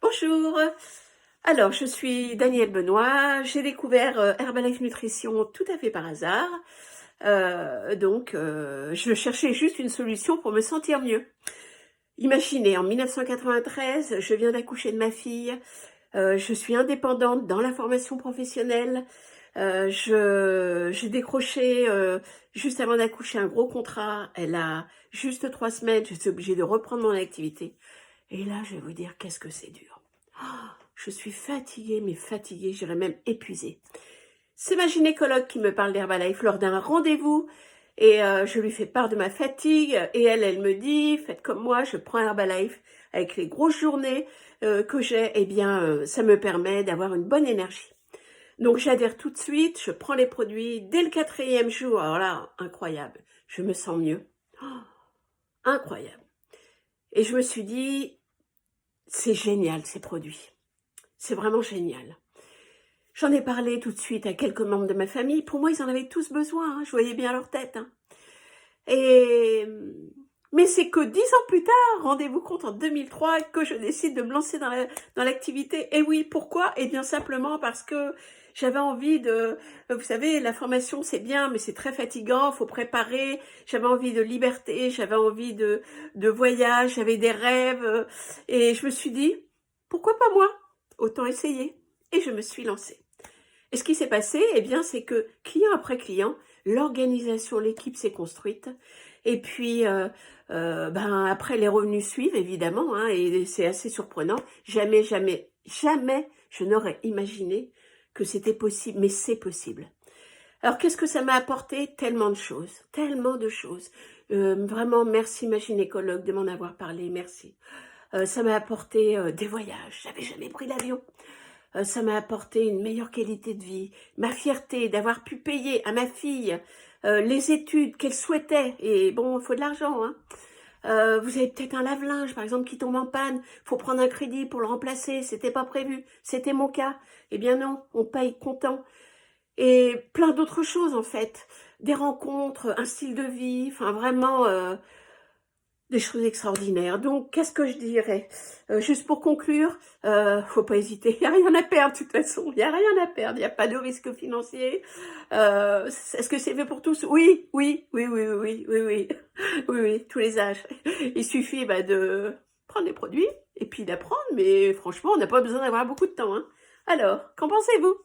Bonjour, alors je suis Danielle Benoît, j'ai découvert Herbalife Nutrition tout à fait par hasard, je cherchais juste une solution pour me sentir mieux. Imaginez, en 1993, je viens d'accoucher de ma fille, je suis indépendante dans la formation professionnelle, j'ai décroché juste avant d'accoucher un gros contrat, elle a juste 3 semaines, je suis obligée de reprendre mon activité. Et là, je vais vous dire, qu'est-ce que c'est dur. Je suis fatiguée, mais fatiguée, je dirais même épuisée. C'est ma gynécologue qui me parle d'Herbalife lors d'un rendez-vous et je lui fais part de ma fatigue et elle me dit, faites comme moi, je prends Herbalife avec les grosses journées que j'ai, eh bien, ça me permet d'avoir une bonne énergie. Donc j'adhère tout de suite, je prends les produits dès le 4e jour. Alors là, incroyable, je me sens mieux. Incroyable. Et je me suis dit, c'est génial ces produits. C'est vraiment génial. J'en ai parlé tout de suite à quelques membres de ma famille. Pour moi, ils en avaient tous besoin. Je voyais bien leur tête. Et... Mais c'est que 10 ans plus tard, rendez-vous compte, en 2003, que je décide de me lancer dans l'activité. Et oui, pourquoi? Eh bien, simplement parce que j'avais envie de... Vous savez, la formation, c'est bien, mais c'est très fatigant, faut préparer. J'avais envie de liberté, j'avais envie de voyage, j'avais des rêves. Et je me suis dit, pourquoi pas moi? Autant essayer. Et je me suis lancée. Et ce qui s'est passé, eh bien, c'est que client après client, l'organisation, l'équipe s'est construite. Et puis, après, les revenus suivent, évidemment, hein, et c'est assez surprenant. Jamais, jamais, jamais, je n'aurais imaginé que c'était possible, mais c'est possible. Alors, qu'est-ce que ça m'a apporté? Tellement de choses, tellement de choses. Vraiment, merci ma gynécologue de m'en avoir parlé, merci. Ça m'a apporté des voyages, j'avais jamais pris l'avion. Ça m'a apporté une meilleure qualité de vie, ma fierté d'avoir pu payer à ma fille les études qu'elle souhaitait. Et bon, il faut de l'argent, hein. Vous avez peut-être un lave-linge, par exemple, qui tombe en panne. Faut prendre un crédit pour le remplacer. C'était pas prévu. C'était mon cas. Eh bien non, on paye comptant. Et plein d'autres choses, en fait. Des rencontres, un style de vie. Enfin, vraiment, des choses extraordinaires. Donc, qu'est-ce que je dirais? Juste pour conclure, faut pas hésiter. Il n'y a rien à perdre, de toute façon. Il n'y a rien à perdre. Il n'y a pas de risque financier. Est-ce que c'est fait pour tous? Oui, oui, oui, oui, oui, oui, oui, oui, oui, oui, tous les âges. Il suffit de prendre les produits et puis d'apprendre. Mais franchement, on n'a pas besoin d'avoir beaucoup de temps, hein. Alors, qu'en pensez-vous?